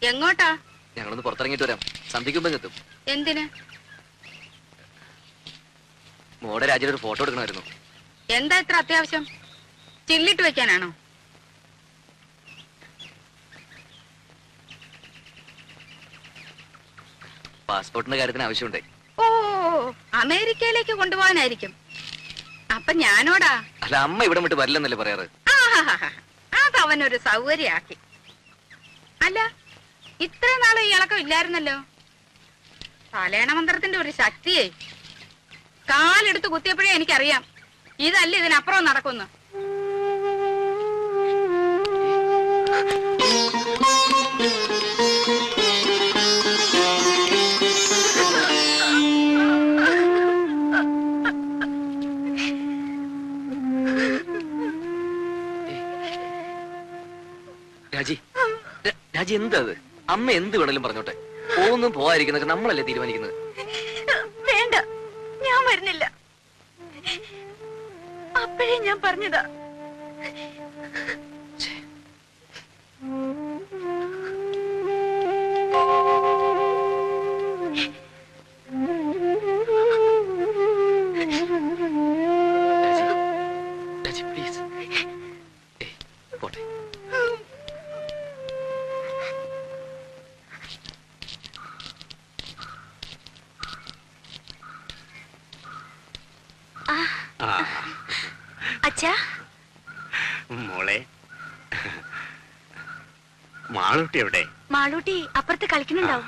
എങ്ങോട്ടാ? ഞങ്ങളൊന്ന് പുറത്തിറങ്ങിട്ട് വരാം. സന്ധിക്കുമ്പോ എത്തും. എന്തിന്? മോടെ രാജ്യത്ത് ഒരു ഫോട്ടോ എടുക്കണമായിരുന്നു. എന്താ ഇത്ര അത്യാവശ്യം? ചില്ലിട്ട് വെക്കാനാണോ? പാസ്പോർട്ടിന്റെ കാര്യത്തിന് ആവശ്യമുണ്ട്. ഓ, അമേരിക്കയിലേക്ക് കൊണ്ടുപോകാനായിരിക്കും. അപ്പൊ ഞാനോടാ? അല്ല, അമ്മ ഇവിടെ വിട്ട് വരില്ലെന്നല്ലേ പറയാറ്? അതവനൊരു സൗകര്യാക്കി. അല്ല, ഇത്ര നാളെ ഈ ഇളക്കം ഇല്ലായിരുന്നല്ലോ. തലേണ മന്ത്രത്തിന്റെ ഒരു ശക്തിയെ കാലെടുത്ത് കുത്തിയപ്പോഴേ എനിക്കറിയാം ഇതല്ല ഇതിനപ്പുറം നടക്കുന്നു. രാജി, രാജി എന്താ അത്? അമ്മ എന്ത് വേണേലും പറഞ്ഞോട്ടെ. ഒന്നും പോവാതിരിക്കുന്നൊക്കെ നമ്മളല്ലേ തീരുമാനിക്കുന്നത്. വേണ്ട, ഞാൻ വരുന്നില്ല. അപ്പോഴേ ഞാൻ പറഞ്ഞതാ. രാജി, പ്ലീസ്. പോട്ടെ. അച്ഛാ, മോളെ, മാളൂട്ടി എവിടെ? മാളൂട്ടി അപ്പുറത്ത് കളിക്കുന്നുണ്ടാവും.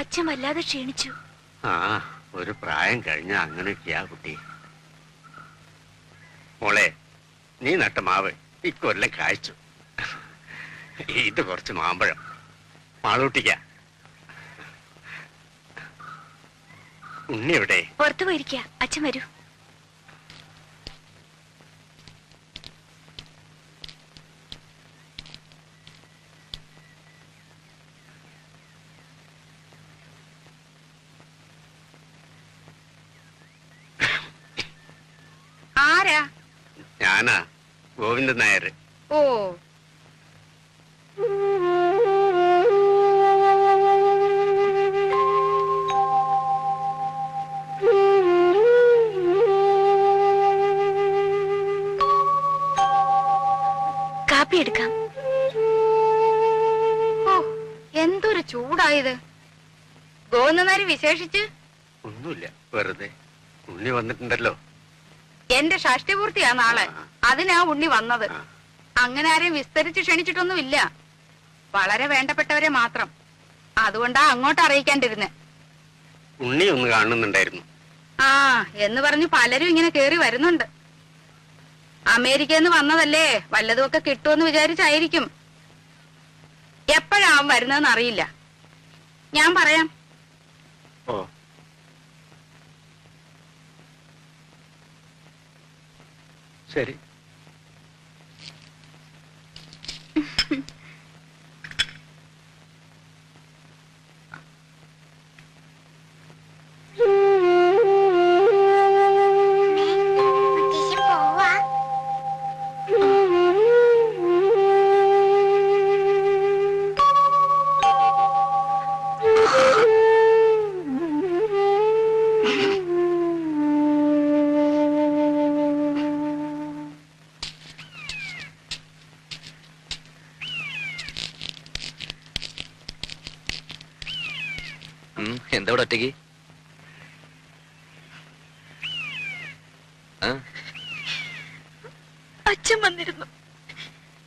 അച്ഛൻ വല്ലാതെ ക്ഷീണിച്ചു. ഒരു പ്രായം കഴിഞ്ഞ അങ്ങനെയൊക്കെയാ കുട്ടി. മോളെ, നീ നട്ട മാവ് ഇക്കൊല്ലം കായ്ച്ചു. ഇത് കുറച്ച് മാമ്പഴം മാളൂട്ടിക്ക. ഉണ്ണി എവിടെ? പുറത്തു പോയിരിക്കുക. അച്ഛൻ വരൂ. ആരാ? ഞാനാ, ഗോവിന്ദൻ നായർ. ഓ, കാപ്പി എടുക്കാം. ഓ, എന്തൊരു ചൂടായത്. ഗോവിന്ദനാരി വിശേഷിച്ച് ഒന്നുമില്ല, വെറുതെ. ഉണ്ണി വന്നിട്ടുണ്ടല്ലോ. എന്റെ ഷഷ്ടിപൂർത്തിയാ നാളെ. അതിനാ ഉണ്ണി വന്നത്. അങ്ങനെ ആരെയും വിസ്തരിച്ച് ക്ഷണിച്ചിട്ടൊന്നുമില്ല. വളരെ വേണ്ടപ്പെട്ടവരെ മാത്രം. അതുകൊണ്ടാ അങ്ങോട്ട് അറിയിക്കാണ്ടിരുന്നെ. ഉണ്ണി ഒന്ന് കാണുന്നുണ്ടായിരുന്നു. എന്ന് പറഞ്ഞു പലരും ഇങ്ങനെ കേറി വരുന്നുണ്ട്. അമേരിക്കയിൽ നിന്ന് വന്നതല്ലേ, വല്ലതുമൊക്കെ കിട്ടുമെന്ന് വിചാരിച്ചായിരിക്കും. എപ്പോഴാവും വരുന്നതെന്ന് അറിയില്ല. ഞാൻ പറയാം. ഓ, ശരി. എന്താ ഇവിടെ ഒറ്റയ്ക്ക്? അച്ഛൻ വന്നിരുന്നു.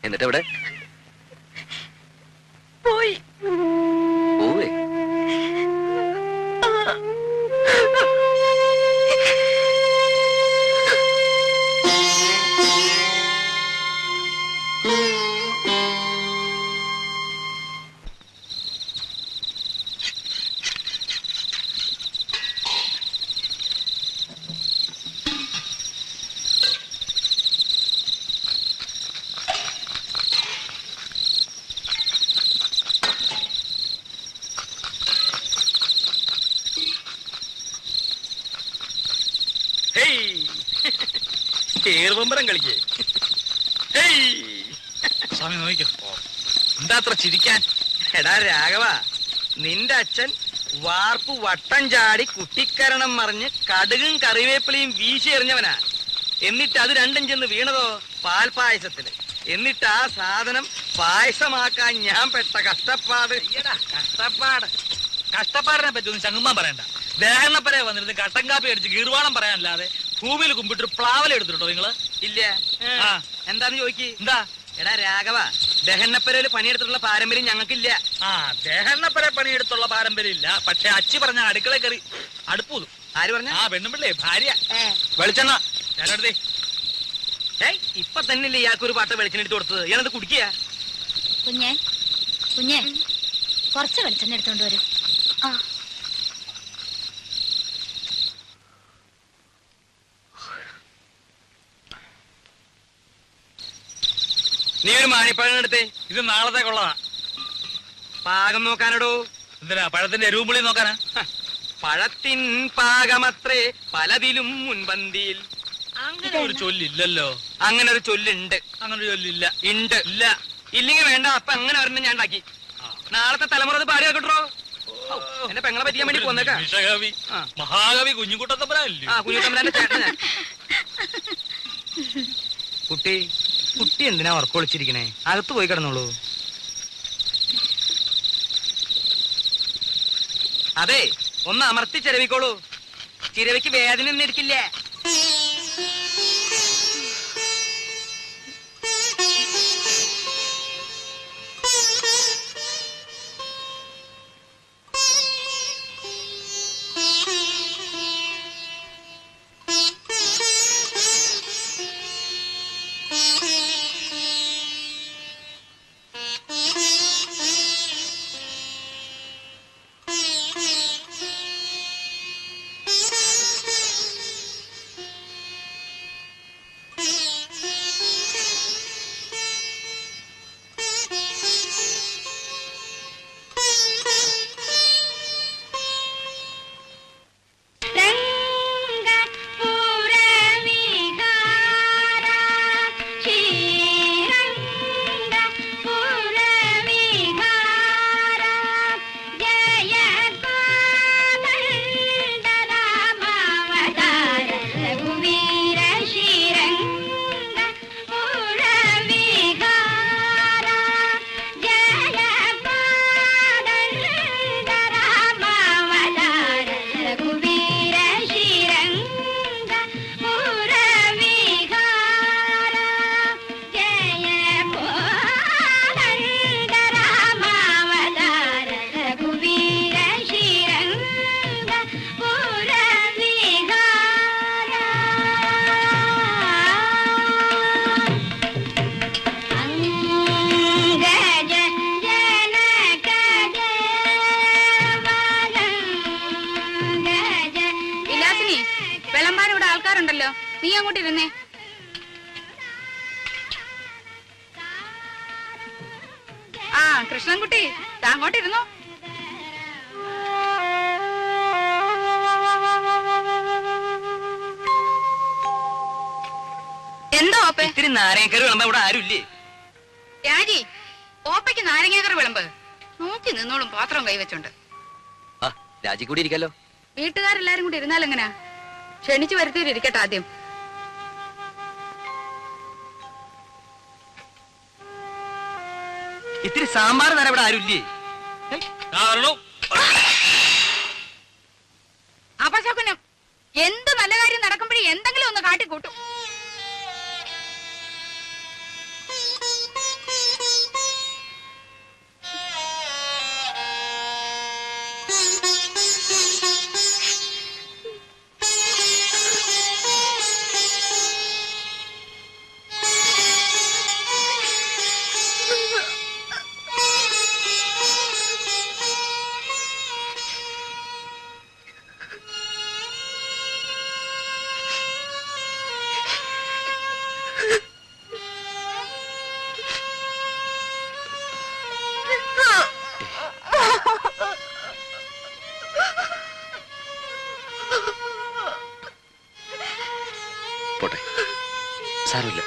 എന്നിട്ട് എവിടെ പോയി? പോവേ? ഏറുപമ്പരം കളിക്കേ. സ്വാമി നോക്കിക്കോ. എന്താ അത്ര ചിരിക്കാൻ? എടാ രാഘവ, നിന്റെ അച്ഛൻ വാർപ്പ് വട്ടം ചാടി കുട്ടിക്കരണം മറിഞ്ഞ് കടുകും കറിവേപ്പിലയും വീശി എറിഞ്ഞവനാ. എന്നിട്ട് അത് രണ്ടും ചെന്ന് വീണതോ പാൽപായസത്തില്. എന്നിട്ട് ആ സാധനം പായസമാക്കാൻ ഞാൻ പെട്ട കഷ്ടപ്പാട്. കഷ്ടപ്പാടിനെ പറ്റി ഒന്നും ചങ്ങുമ്മാൻ പറയണ്ട. ദേഹണ്ണപ്പരെ വന്നിരുന്ന് കട്ടൻ കാപ്പി അടിച്ച് ഗീർവാണം പറയാനല്ലാതെ ഭൂമിയിൽ കുമ്പിട്ട് പ്ലാവല എടുത്തിട്ടോ നിങ്ങള്? ഇല്ല. ആ. എന്താന്ന് ചോദിക്ക്. എന്താ? എടാ രാഘവ, ദഹന്നപ്പരയില് പണിയെടുത്തിട്ടുള്ള പാരമ്പര്യം ഞങ്ങൾക്കില്ല. ആ, ദേഹണ്ണപ്പരെ പണിയെടുത്തുള്ള പാരമ്പര്യം ഇല്ല. പക്ഷെ അച്ചി പറഞ്ഞ അടുക്കള കയറി അടുപ്പൂതും. ആര് പറഞ്ഞ? ആ പെണ്ണുമ്പിള്ളേ, ഭാര്യ. വെളിച്ചെണ്ണ ഞാനെടുത്തേ. ഇപ്പൊ തന്നെയല്ലേ ഇയാൾക്കൊരു പാട്ട് വെളിച്ചെണ്ണ എടുത്ത് കൊടുത്തത്. ഇയാളത് കുടിക്കുക. കുഞ്ഞേ കുഞ്ഞേ, കുറച്ച് വെളിച്ചെണ്ണ എടുത്തോണ്ട് വരും. നീ ഒരു മാണിപ്പഴം എടുത്തേ. ഇത് നാളത്തേക്കുള്ളതാ. പാകം നോക്കാനടോ. എന്തിനാ? പഴത്തിന്റെ എരിവുമ്പുളി നോക്കാനാ? പഴത്തിൻ പാകമത്രേ പലതിലും മുൻപന്തിയിൽ. അങ്ങനെ ഒരു ചൊല്ലില്ലല്ലോ. അങ്ങനെ ഒരു ചൊല്ലുണ്ട്. അങ്ങനെ ഒരു ചൊല്ലില്ല. ഉണ്ട്. ഇല്ല. ഇല്ലെങ്കിൽ വേണ്ട. അപ്പൊ അങ്ങനെ ഒരെണ്ണം ഞാൻ ഉണ്ടാക്കി. നാളത്തെ തലമുറ അത് പാടി വെക്കട്ടോ. എന്നെ പെങ്ങളെ പറ്റിയാൻ വേണ്ടി പോന്നേക്കാം. നിമിഷകവി, മഹാകവി കുഞ്ഞുകുട്ടത്തമ്പലല്ലേ? ആ, കുഞ്ഞുത്തമ്പലാന്റെ ചേട്ടനാ. കുട്ടി കുട്ടി എന്തിനാ ഉറക്കൊളിച്ചിരിക്കണേ? അകത്ത് പോയി കിടന്നോളൂ. അതെ, ഒന്ന് അമർത്തി ചിരവിക്കോളൂ. ചിരവിക്ക് വേദന ഒന്നും എടുക്കില്ല. നീ അങ്ങോട്ട് ഇരുന്നേ. ആ കൃഷ്ണൻകുട്ടി, അങ്ങോട്ടിരുന്നോ. എന്തോ ഓപ്പേ? ഇത്തിരി നാരങ്ങക്കറി വിളമ്പ ഇവിടെ ആരുമില്ലേ? രാജി, ഓപ്പയ്ക്ക് നാരങ്ങാക്കറി വിളമ്പ്. നോക്കി നിന്നോളും പാത്രം കൈവച്ചോണ്ട്. രാജി കൂടി ഇരിക്കല്ലോ. വീട്ടുകാരെല്ലാരും കൂടി ഇരുന്നാലെങ്ങനാ? ക്ഷണിച്ചു വരുത്തിയിരിക്കട്ടെ ആദ്യം. ഇത്തിരി സാമ്പാർ തരാൻ ഇവിടെ ആരുമില്ലേ? അപശകുനം. എന്ത് നല്ല കാര്യം നടക്കുമ്പോഴേ എന്തെങ്കിലും ഒന്ന് കാട്ടിക്കൂട്ടും. പോട്ടെ, സാരമില്ല.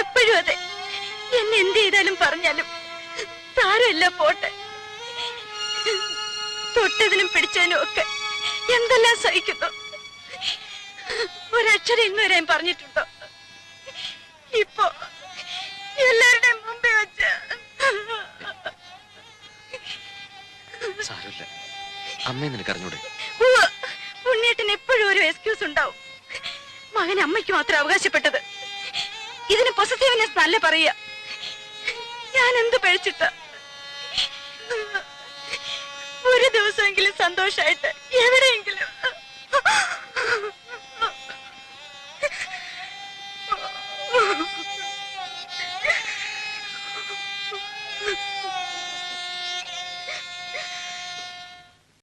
എപ്പോഴും അതെ, എന്നെ എന്ത് ചെയ്താലും പറഞ്ഞാലും സാരമില്ല, പോട്ടെ. തൊട്ടതിനും പിടിച്ചതിനും ഒക്കെ എന്തെല്ലാം സഹിക്കുന്നു. ഒരക്ഷരം ഇന്ന് വരെയും പറഞ്ഞിട്ടുണ്ടോ? ഇപ്പൊ എല്ലാവരുടെയും മുമ്പേ വെച്ച് സാരമില്ല, അമ്മയെ നിനക്ക് അറിഞ്ഞൂടെ? ഉണ്ണിയേട്ടന് എപ്പോഴും ഒരു എക്സ്ക്യൂസ് ഉണ്ടാവും. മകൻ അമ്മയ്ക്ക് മാത്രം അവകാശപ്പെട്ടത്. ഇതിന് പൊസസീവ്നെസ് നല്ല പറയുക. ഞാൻ എന്ത് പഴിച്ചിട്ട? ഒരു ദിവസമെങ്കിലും സന്തോഷായിട്ട് എവിടെയെങ്കിലും